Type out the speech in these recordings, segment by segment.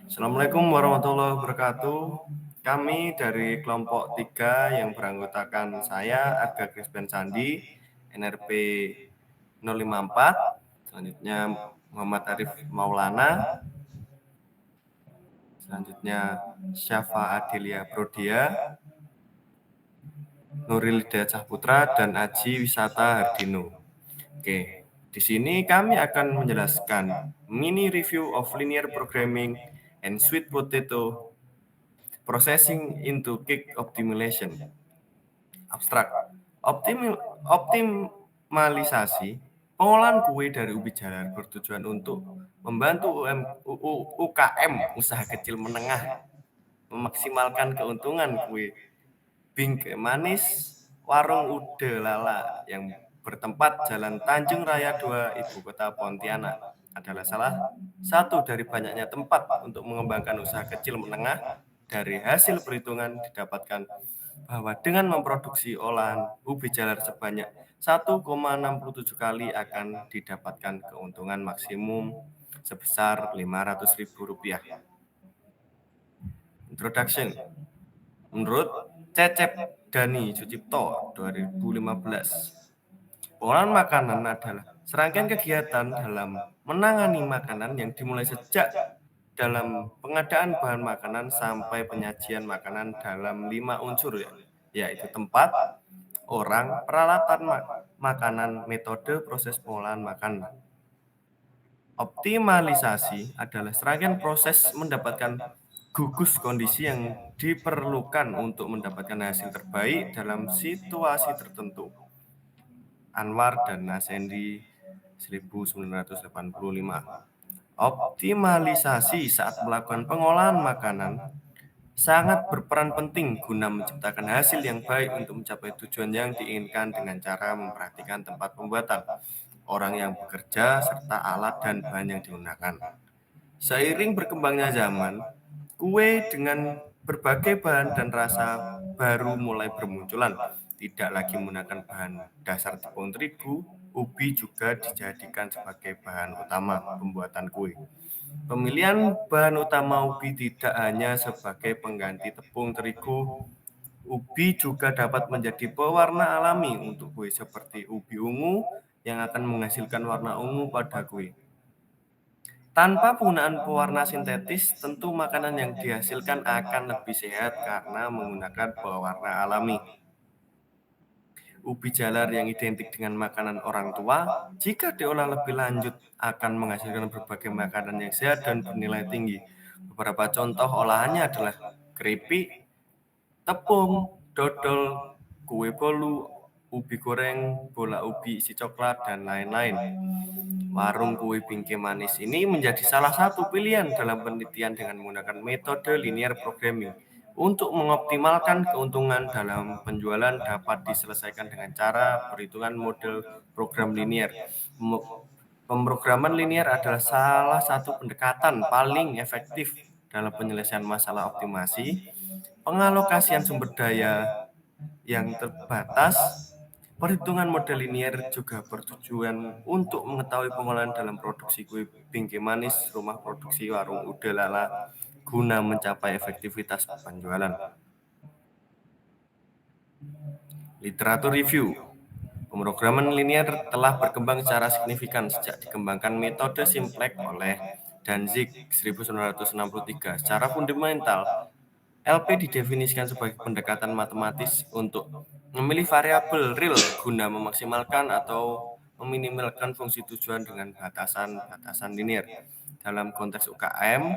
Assalamualaikum warahmatullahi wabarakatuh. Kami dari kelompok 3 yang beranggotakan saya, Arga Krisben Sandi, NRP 054, selanjutnya Muhammad Arif Maulana, selanjutnya Syafa Adelia Prodia, Nuril Hidayat Saputra, dan Aji Wisata Hardino. Oke, di sini kami akan menjelaskan mini review of linear programming and sweet potato processing into cake optimization. Abstrak. Optimalisasi pengolahan kue dari ubi jalar bertujuan untuk membantu UKM usaha kecil menengah memaksimalkan keuntungan kue bingkai manis warung Ude Lala yang bertempat Jalan Tanjung Raya 2, Ibu Kota Pontianak adalah salah satu dari banyaknya tempat untuk mengembangkan usaha kecil menengah. Dari hasil perhitungan didapatkan bahwa dengan memproduksi olahan ubi jalar sebanyak 1,67 kali akan didapatkan keuntungan maksimum sebesar Rp500.000. Introduction. Menurut Cecep Dani Sucipto 2015, pengolahan makanan adalah serangkaian kegiatan dalam menangani makanan yang dimulai sejak dalam pengadaan bahan makanan sampai penyajian makanan dalam 5 unsur, yaitu tempat, orang, peralatan makanan, metode proses pengolahan makanan. Optimalisasi adalah serangkaian proses mendapatkan gugus kondisi yang diperlukan untuk mendapatkan hasil terbaik dalam situasi tertentu. Anwar dan Nasendi 1985. Optimalisasi saat melakukan pengolahan makanan sangat berperan penting guna menciptakan hasil yang baik untuk mencapai tujuan yang diinginkan dengan cara memperhatikan tempat pembuatan, orang yang bekerja, serta alat dan bahan yang digunakan. Seiring berkembangnya zaman, kue dengan berbagai bahan dan rasa baru mulai bermunculan. Tidak lagi menggunakan bahan dasar tepung terigu, ubi juga dijadikan sebagai bahan utama pembuatan kue. Pemilihan bahan utama ubi tidak hanya sebagai pengganti tepung terigu, ubi juga dapat menjadi pewarna alami untuk kue seperti ubi ungu yang akan menghasilkan warna ungu pada kue. Tanpa penggunaan pewarna sintetis, tentu makanan yang dihasilkan akan lebih sehat karena menggunakan pewarna alami. Ubi jalar yang identik dengan makanan orang tua, jika diolah lebih lanjut akan menghasilkan berbagai makanan yang sehat dan bernilai tinggi. Beberapa contoh olahannya adalah keripik, tepung, dodol, kue bolu, ubi goreng, bola ubi isi coklat, dan lain-lain. Warung kue bingkai manis ini menjadi salah satu pilihan dalam penelitian dengan menggunakan metode linear programming. Untuk mengoptimalkan keuntungan dalam penjualan dapat diselesaikan dengan cara perhitungan model program linear. Pemrograman linear adalah salah satu pendekatan paling efektif dalam penyelesaian masalah optimasi, pengalokasian sumber daya yang terbatas. Perhitungan model linear juga bertujuan untuk mengetahui pengolahan dalam produksi kue bingkai manis rumah produksi warung Ude Lala guna mencapai efektivitas penjualan. Literatur review. Pemrograman linear telah berkembang secara signifikan sejak dikembangkan metode Simplex oleh Danzig 1963. Secara fundamental, LP didefinisikan sebagai pendekatan matematis untuk memilih variabel real guna memaksimalkan atau meminimalkan fungsi tujuan dengan batasan-batasan linear. Dalam konteks UKM,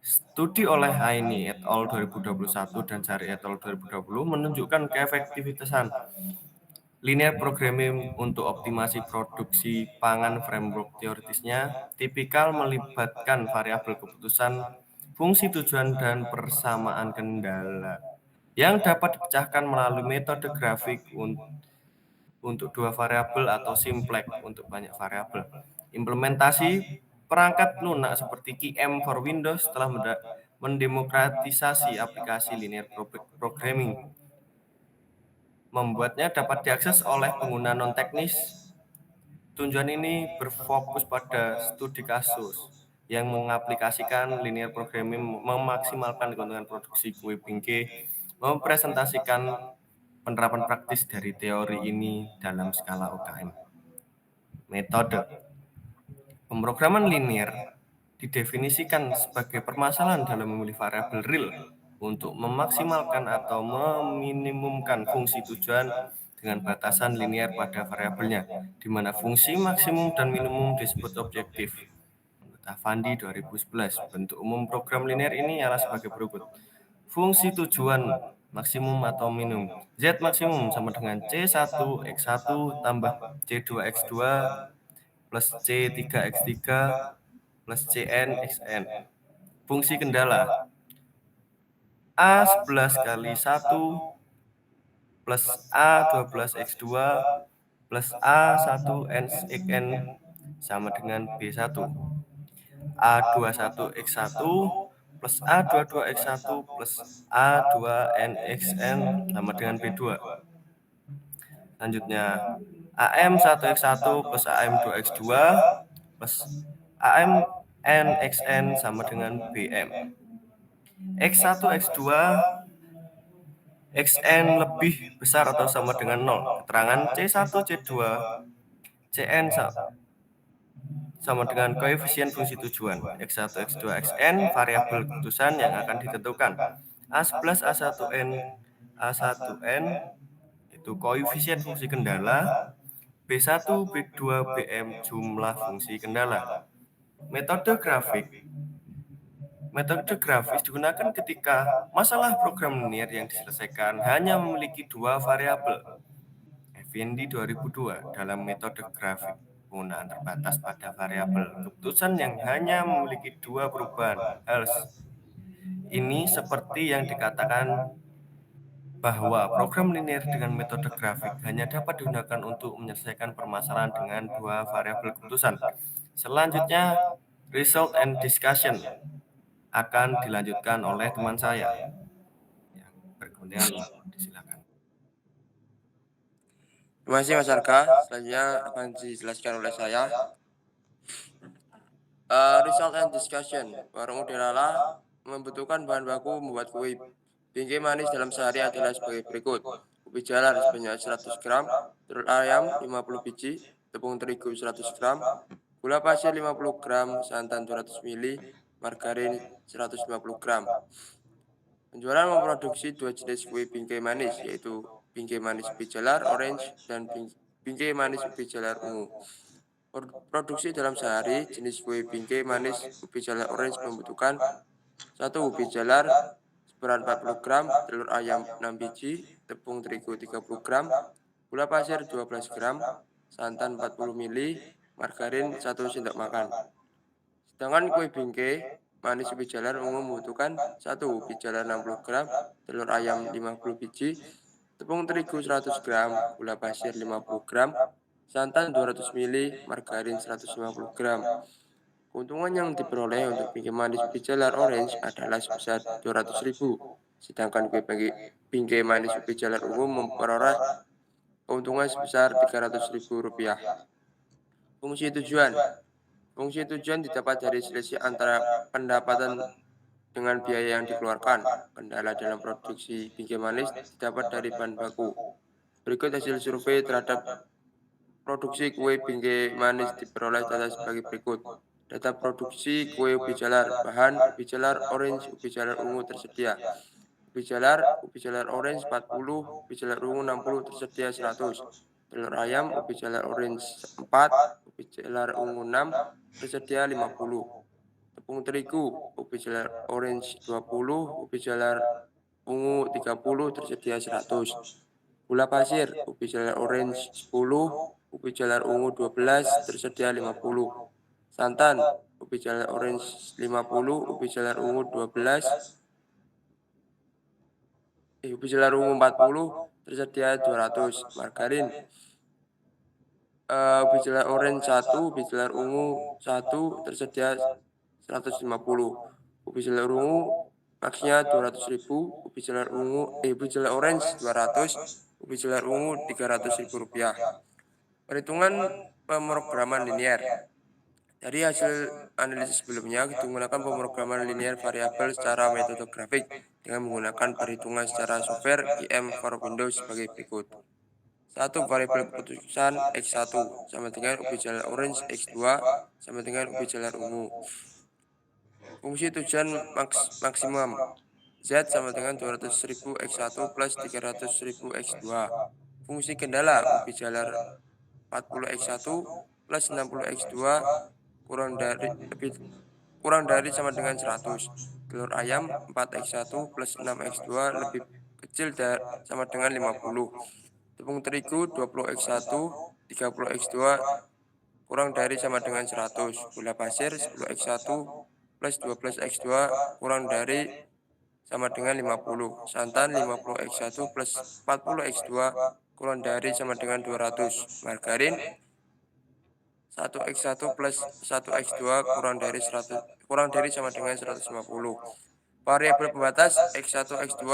studi oleh Aini et al. 2021 dan Sari et al. 2020 menunjukkan keefektivitasan linear programming untuk optimasi produksi pangan. Framework teoritisnya tipikal melibatkan variabel keputusan, fungsi tujuan, dan persamaan kendala yang dapat dipecahkan melalui metode grafik untuk dua variabel atau simplex untuk banyak variabel. Implementasi perangkat lunak seperti QM for Windows telah mendemokratisasi aplikasi linear programming, membuatnya dapat diakses oleh pengguna non-teknis. Tujuan ini berfokus pada studi kasus, yang mengaplikasikan linear programming memaksimalkan keuntungan produksi kue bingkai, mempresentasikan penerapan praktis dari teori ini dalam skala UKM. Metode pemrograman linear didefinisikan sebagai permasalahan dalam memilih variabel real untuk memaksimalkan atau meminimumkan fungsi tujuan dengan batasan linear pada variabelnya, di mana fungsi maksimum dan minimum disebut objektif. Menurut Avandi 2011, bentuk umum program linear ini ialah sebagai berikut. Fungsi tujuan maksimum atau minimum. Z maksimum sama dengan C1 X1 tambah C2 X2 plus C3 X3 plus Cn Xn. Fungsi kendala A11 kali 1 plus A12 X2 plus A1 Xn sama dengan B1. A21 X1 plus A22 X1 plus A2NXN sama dengan B2. Selanjutnya, AM1 X1 plus AM2 X2 plus AMNXN sama dengan BM. X1 X2 XN lebih besar atau sama dengan 0. Keterangan C1 C2 CN sama dengan koefisien fungsi tujuan. X1 X2 Xn variabel keputusan yang akan ditentukan. A11 A1N A1N itu koefisien fungsi kendala, B1 B2 BM jumlah fungsi kendala. Metode grafis digunakan ketika masalah program linear yang diselesaikan hanya memiliki dua variabel. Effendi 2002 dalam metode grafik penggunaan terbatas pada variabel keputusan yang hanya memiliki dua perubahan. Ini seperti yang dikatakan bahwa program linear dengan metode grafik hanya dapat digunakan untuk menyelesaikan permasalahan dengan dua variabel keputusan. Selanjutnya, result and discussion akan dilanjutkan oleh teman saya. Yang berkepentingan disilakan. Terima kasih Mas Arga. Selanjutnya akan dijelaskan oleh saya. Result and discussion. Warung Udelala membutuhkan bahan baku membuat kue bingkai manis dalam sehari adalah sebagai berikut. Ubi jalar sebanyak 100 gram, telur ayam 50 biji, tepung terigu 100 gram, gula pasir 50 gram, santan 200 ml, margarin 150 gram. Penjualan memproduksi dua jenis kue bingkai manis, yaitu bingkai manis ubi jalar orange dan bingkai manis ubi jalar ungu. Produksi dalam sehari, jenis kue bingkai manis ubi jalar orange membutuhkan 1 ubi jalar seberat 40 gram, telur ayam 6 biji, tepung terigu 30 gram, gula pasir 12 gram, santan 40 ml, margarin 1 sendok makan. Sedangkan kue bingkai manis ubi jalar ungu membutuhkan 1 ubi jalar 60 gram, telur ayam 50 biji, tepung terigu 100 gram, gula pasir 50 gram, santan 200 ml, margarin 150 gram. Keuntungan yang diperoleh untuk bingkai manis ubi jalar orange adalah sebesar 200.000, sedangkan kue bingkai manis ubi jalar ungu memperoleh keuntungan sebesar 300.000 rupiah. Fungsi tujuan didapat dari selisih antara pendapatan dengan biaya yang dikeluarkan. Kendala dalam produksi bingkai manis didapat dari bahan baku. Berikut hasil survei terhadap produksi kue bingkai manis diperoleh data sebagai berikut. Data produksi kue ubi jalar, bahan ubi jalar orange, ubi jalar ungu tersedia. Ubi jalar orange 40, ubi jalar ungu 60 tersedia 100. Telur ayam, ubi jalar orange 4, ubi jalar ungu 6 tersedia 50. Tepung terigu, ubi jalar orange 20, ubi jalar ungu 30 tersedia 100. Gula pasir, ubi jalar orange 10, ubi jalar ungu 12 tersedia 50. Santan, ubi jalar orange 50, ubi jalar ungu 12, ubi jalar ungu 40 tersedia 200. Margarin, ubi jalar orange 1, ubi jalar ungu 1 tersedia 150. Ubi jalar ungu maksnya 200.000, ubi jalar orange 200, ubi jalar ungu 300.000 rupiah. Perhitungan pemrograman linear. Dari hasil analisis sebelumnya, digunakan pemrograman linear variabel secara metode grafik dengan menggunakan perhitungan secara software IM for Windows sebagai berikut. Satu variabel keputusan X1 sama dengan UB jalar orange, X2 sama dengan UB jalar ungu. Fungsi tujuan maksimum Z sama dengan 200.000 X1 plus 300.000 X2. Fungsi kendala UB jalar 40 X1 plus 60 X2 kurang dari sama dengan 100. Telur ayam 4x1 plus 6x2 lebih kecil sama dengan 50. Tepung terigu 20x1 30x2 kurang dari sama dengan 100. Gula pasir 10x1 plus 12x2 kurang dari sama dengan 50. Santan 50x1 plus 40x2 kurang dari sama dengan 200. Margarin 1x1 plus 1x2 kurang dari sama dengan 150. Variabel pembatas x1 x2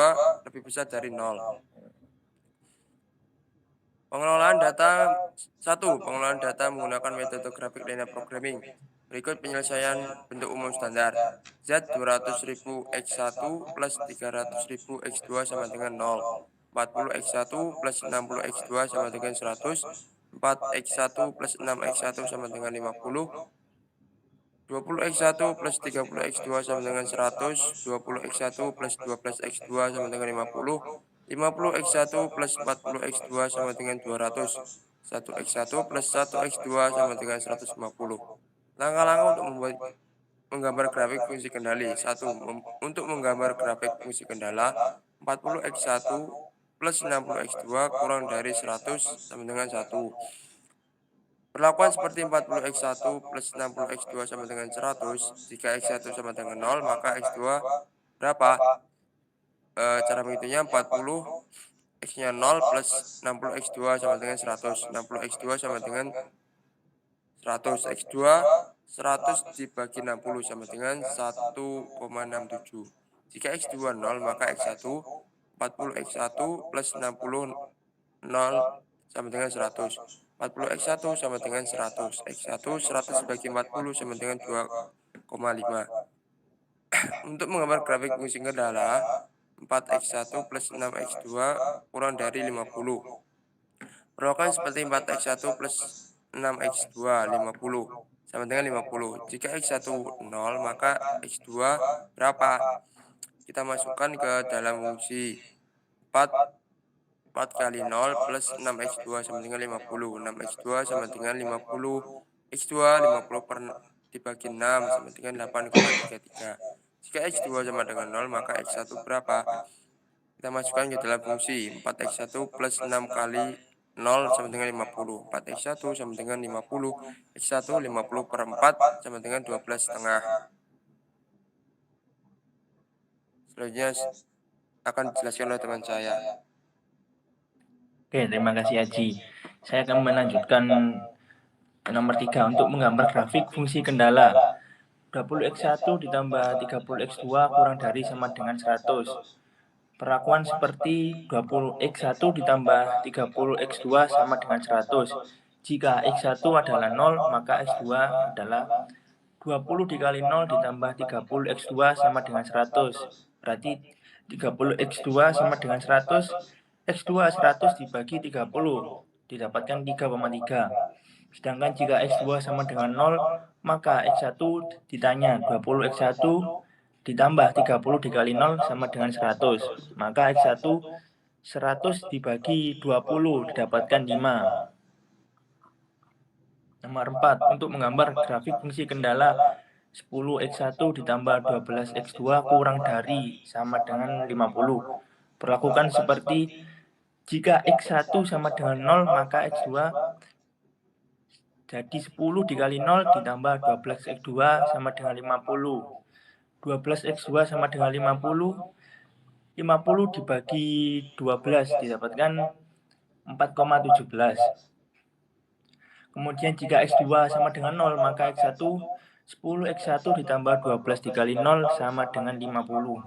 lebih besar dari 0. Pengelolaan data 1. Pengelolaan data menggunakan metode grafik linear programming. Berikut penyelesaian bentuk umum standar. Z 200.000 X1 plus 300.000 X2 sama dengan 0. 40 X1 plus 60 X2 sama dengan 100. 4x1 plus 6x1 sama dengan 50. 20x1 plus 30x2 sama dengan 100. 20x1 plus 12x2 sama dengan 50. 50x1 plus 40x2 sama dengan 200. 1x1 plus 1x2 sama dengan 150. Langkah-langkah untuk menggambar grafik fungsi kendali. 1. Untuk menggambar grafik fungsi kendala, 40x1 plus 60x2 kurang dari 100 sama dengan 1. Perlakuan seperti 40x1 plus 60x2 sama dengan 100. Jika x1 sama dengan 0, maka x2 berapa? Cara menghitungnya 40 x-nya 0 plus 60x2 sama dengan 100. 60x2 sama dengan 100. X2 100 dibagi 60 sama dengan 1,67. Jika x2 0, maka x1 40x1 plus 60 0 sama dengan 100. 40x1 sama dengan 100. X1 100 dibagi 40 sama dengan 2,5. Untuk menggambar grafik fungsi kendala, 4x1 plus 6x2 kurang dari 50. Perlakuan seperti 4x1 plus 6x2 50 sama dengan 50. Jika x1 0, maka x2 berapa? Kita masukkan ke dalam fungsi 4 kali 0 plus 6x2 sama dengan 50. 6x2 sama dengan 50. X2 50 dibagi 6 sama dengan 8,33. Jika x2 sama dengan 0, maka x1 berapa? Kita masukkan ke dalam fungsi 4x1 plus 6 kali 0 sama dengan 50. 4x1 sama dengan 50. X1 50 per 4 sama dengan 12,5. Selanjutnya akan dijelaskan oleh teman saya. Oke, terima kasih Aji. Saya akan melanjutkan nomor 3 untuk menggambar grafik fungsi kendala. 20x1 ditambah 30x2 kurang dari sama dengan 100. Perlakuan seperti 20x1 ditambah 30x2 sama dengan 100. Jika x1 adalah 0, maka x2 adalah 20 dikali 0 ditambah 30x2 sama dengan 100. Berarti 30x2 sama dengan 100. X2 100 dibagi 30 didapatkan 3,3. Sedangkan jika X2 sama dengan 0, maka X1 ditanya 20x1 ditambah 30 dikali 0 sama dengan 100. Maka X1 100 dibagi 20 didapatkan 5. Nomor 4. Untuk menggambar grafik fungsi kendala 10x1 ditambah 12x2 kurang dari sama dengan 50. Perlakukan seperti jika X1 sama dengan 0, maka X2 jadi 10 dikali 0 ditambah 12x2 sama dengan 50. 12x2 sama dengan 50. 50 dibagi 12 didapatkan 4,17. Kemudian jika X2 sama dengan 0, maka X1 10x1 ditambah 12 dikali 0 sama dengan 50.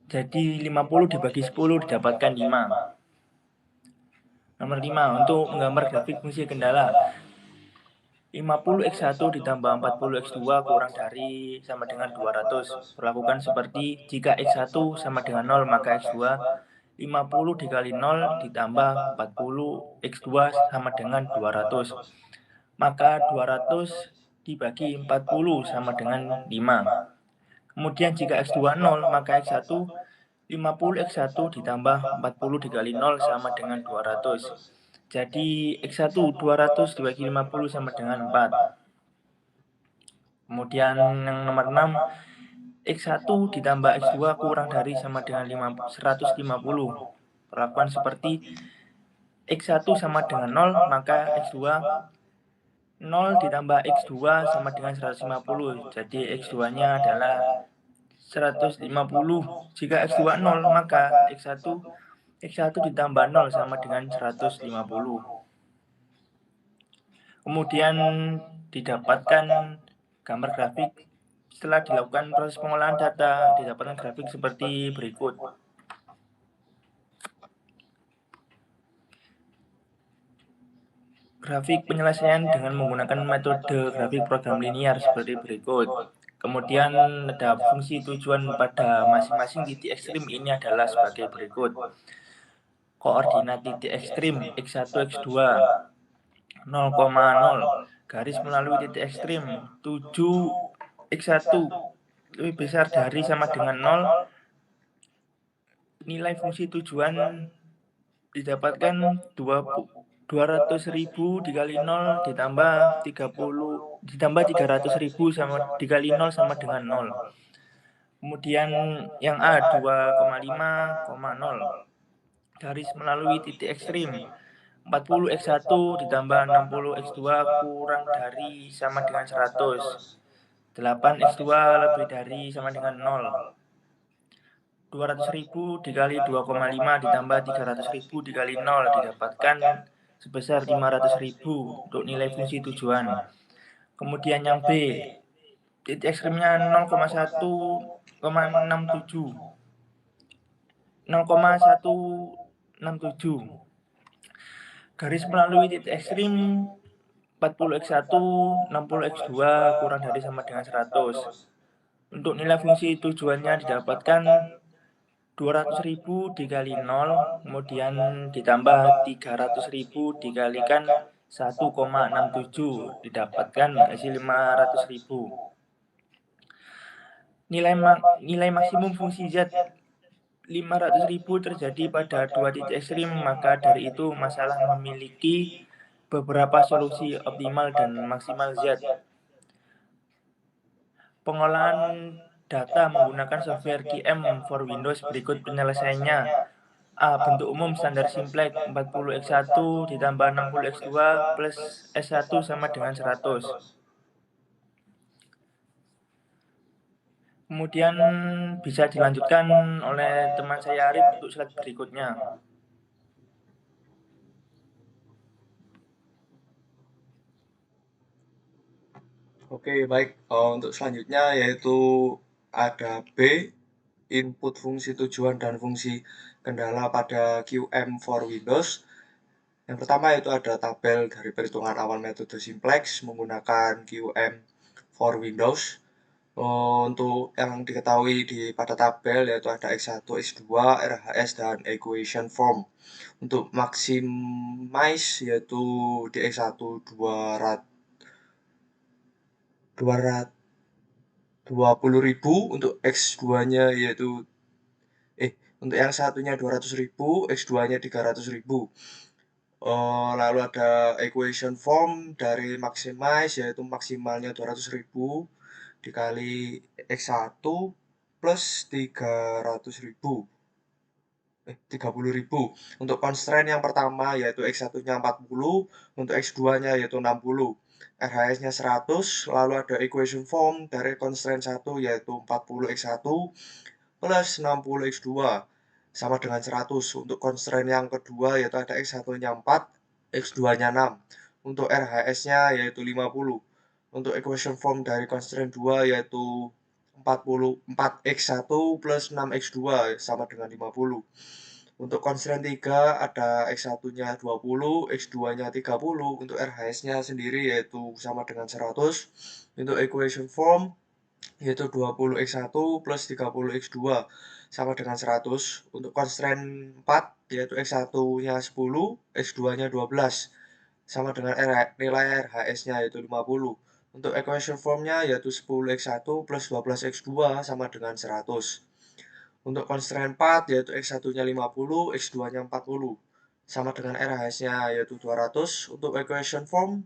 Jadi 50 dibagi 10 didapatkan 5. Nomor 5. Untuk menggambar grafik fungsi kendala. 50x1 ditambah 40x2 kurang dari sama dengan 200. Perlakukan seperti jika x1 sama dengan 0 maka x2 50 dikali 0 ditambah 40 x2 sama dengan 200. Maka 200 dibagi 40 sama dengan 5. Kemudian jika x2 0 maka x1 50 x1 ditambah 40 dikali 0 sama dengan 200. Jadi x1 200 dibagi 50 sama dengan 4. Kemudian yang nomor 6, x1 ditambah x2 kurang dari sama dengan 150. Perlakuan seperti x1 sama dengan 0, maka x2 0 ditambah x2 sama dengan 150. Jadi x2-nya adalah 150. Jika x2 0, maka x1 ditambah 0 sama dengan 150. Kemudian didapatkan gambar grafik. Setelah dilakukan proses pengolahan data, didapatkan grafik seperti berikut. Grafik penyelesaian dengan menggunakan metode grafik program linear seperti berikut. Kemudian ada fungsi tujuan pada masing-masing titik ekstrim ini adalah sebagai berikut. Koordinat titik ekstrim x1, x2 0,0 garis melalui titik ekstrim 7 x1 lebih besar dari sama dengan 0. Nilai fungsi tujuan didapatkan 200.000 dikali 0 ditambah 300.000 sama dikali 0 sama dengan 0. Kemudian yang A 2,5,0 garis melalui titik ekstrim 40 x1 ditambah 60 x2 kurang dari sama dengan 100. 8 x2 lebih dari sama dengan 0. 200.000 dikali 2,5 ditambah 300.000 dikali 0 didapatkan sebesar 500.000 untuk nilai fungsi tujuan. Kemudian yang B, titik ekstrimnya 0,167. Garis melalui titik ekstrim 40 x1, 60 x2 kurang dari sama dengan 100. Untuk nilai fungsi tujuannya didapatkan 200.000 dikali 0, kemudian ditambah 300.000 dikalikan 1,67, didapatkan hasil 500.000. Nilai maksimum fungsi Z 500.000 terjadi pada dua titik ekstrim, maka dari itu masalah memiliki beberapa solusi optimal dan maksimal Z. Pengolahan data menggunakan software QM for Windows berikut penyelesaiannya. A. Bentuk umum standar simplex 40x1 ditambah 60x2 plus S1 sama dengan 100. Kemudian bisa dilanjutkan oleh teman saya Arif untuk slide berikutnya. Oke, baik. Untuk selanjutnya yaitu ada B, input fungsi tujuan dan fungsi kendala pada QM for Windows. Yang pertama yaitu ada tabel dari perhitungan awal metode simplex menggunakan QM for Windows. Untuk yang diketahui pada tabel yaitu ada X1, X2, RHS, dan equation form. Untuk maximize yaitu di X1 220.000, untuk X2-nya yaitu untuk yang satunya 200.000, X2-nya 300.000. Lalu ada equation form dari maximize yaitu maksimalnya 200.000 dikali X1 plus 30.000. 30.000. Untuk constraint yang pertama yaitu X1-nya 40, untuk X2-nya yaitu 60. RHS-nya 100, lalu ada equation form dari constraint 1 yaitu 40x1 plus 60x2 sama dengan 100. Untuk constraint yang kedua yaitu ada X1-nya 4, X2-nya 6. Untuk RHS-nya yaitu 50. Untuk equation form dari constraint 2 yaitu 4x1 plus 6x2 sama dengan 50. Untuk constraint 3 ada X1-nya 20, X2-nya 30. Untuk RHS-nya sendiri yaitu sama dengan 100. Untuk equation form yaitu 20 X1 plus 30 X2 sama dengan 100. Untuk constraint 4 yaitu X1-nya 10, X2-nya 12 sama dengan nilai RHS-nya yaitu 50. Untuk equation formnya yaitu 10 X1 plus 12 X2 sama dengan 100. Untuk constraint 4 yaitu X1-nya 50, X2-nya 40 sama dengan RHS-nya yaitu 200. Untuk equation form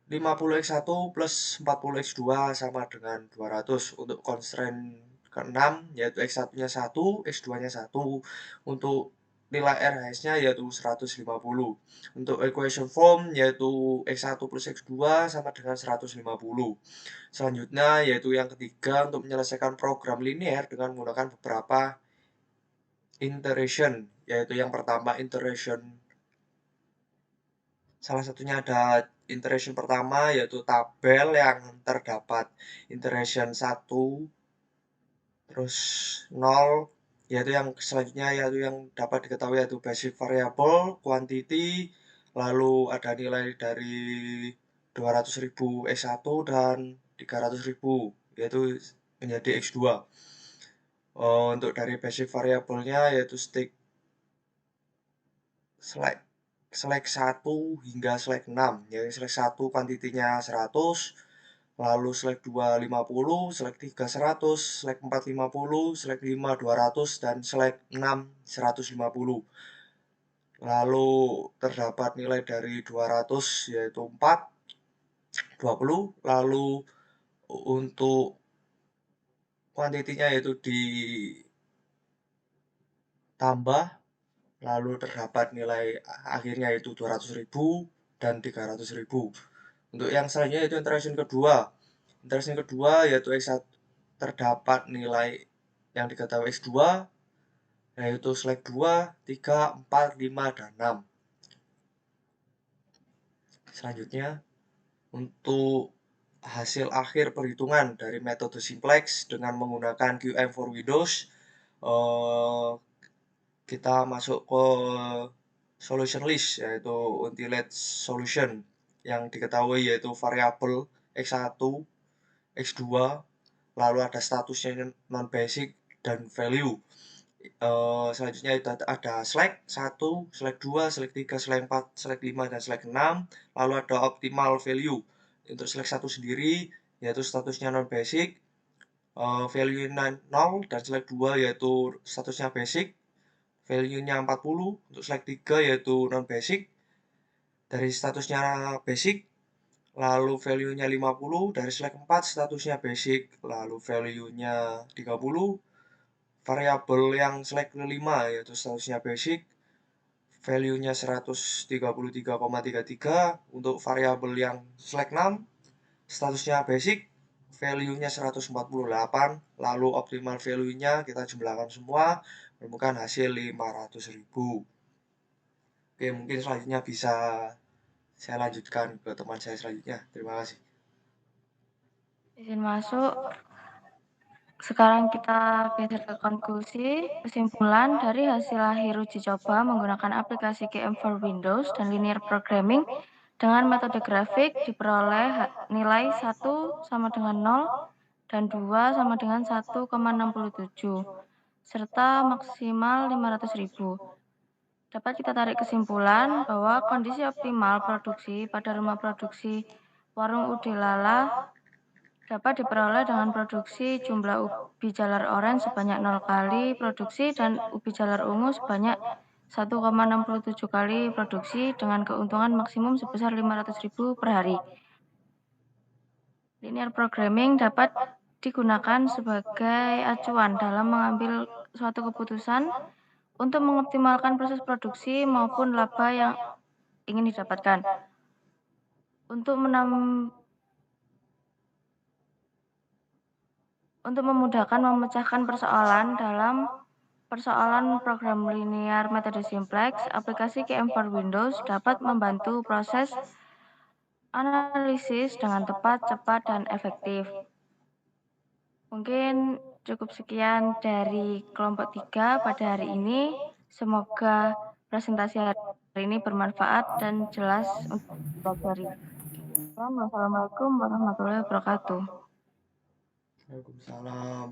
50 X1 plus 40 X2 sama dengan 200. Untuk constraint ke-6 yaitu X1-nya 1, X2-nya 1. Untuk nilai RHS-nya yaitu 150. Untuk equation form yaitu X1 plus X2 sama dengan 150. Selanjutnya yaitu yang ketiga untuk menyelesaikan program linear dengan menggunakan beberapa iteration, yaitu yang pertama iteration. Salah satunya ada iteration pertama yaitu tabel yang terdapat iteration 1 terus 0, yaitu yang selanjutnya yaitu yang dapat diketahui yaitu basic variable, quantity, lalu ada nilai dari 200.000 X1 dan 300.000 yaitu menjadi X2. Untuk dari basic variabelnya yaitu select 1 hingga select 6, yaitu select 1 kuantitinya 100, lalu select 2 50, select 3 100, select 4 50, select 5 200, dan select 6 150. Lalu terdapat nilai dari 200 yaitu 4, 20, lalu untuk kuantitinya yaitu ditambah, lalu terdapat nilai akhirnya yaitu 200.000 dan 300.000. Untuk yang selanjutnya yaitu iteration kedua. Iteration kedua yaitu X1 terdapat nilai yang diketahui X2 yaitu select 2, 3, 4, 5, dan 6. Selanjutnya untuk hasil akhir perhitungan dari metode simplex dengan menggunakan QM for Windows, kita masuk ke solution list yaitu untilate solution yang diketahui yaitu variabel X1, X2, lalu ada statusnya non basic dan value. Selanjutnya itu ada select 1, select 2, select 3, select 4, select 5, dan select 6. Lalu ada optimal value. Untuk select 1 sendiri yaitu statusnya non basic, value-nya 0, dan select 2 yaitu statusnya basic, value-nya 40. Untuk select 3 yaitu non basic, dari statusnya basic, lalu value-nya 50. Dari select 4 statusnya basic, lalu value-nya 30. Variabel yang select 5 yaitu statusnya basic, value-nya 133,33. Untuk variabel yang select 6 statusnya basic, value-nya 148, lalu optimal value-nya kita jumlahkan semua menemukan hasil 500.000. Oke, mungkin selanjutnya bisa saya lanjutkan ke teman saya selanjutnya. Terima kasih. Izin masuk. Sekarang kita geser ke konklusi. Kesimpulan dari hasil akhir uji coba menggunakan aplikasi QM for Windows dan linear programming dengan metode grafik diperoleh nilai 1 sama dengan 0 dan 2 sama dengan 1,67 serta maksimal 500.000. Dapat kita tarik kesimpulan bahwa kondisi optimal produksi pada rumah produksi Warung Ude Lala dapat diperoleh dengan produksi jumlah ubi jalar orange sebanyak 0 kali produksi dan ubi jalar ungu sebanyak 1,67 kali produksi dengan keuntungan maksimum sebesar 500.000 per hari. Linear programming dapat digunakan sebagai acuan dalam mengambil suatu keputusan untuk mengoptimalkan proses produksi maupun laba yang ingin didapatkan. Untuk memudahkan memecahkan persoalan dalam persoalan program linear metode simplex, aplikasi QM for Windows dapat membantu proses analisis dengan tepat, cepat, dan efektif. Mungkin cukup sekian dari kelompok 3 pada hari ini. Semoga presentasi hari ini bermanfaat dan jelas untuk dipelajari. Wassalamualaikum warahmatullahi wabarakatuh. Waalaikumsalam.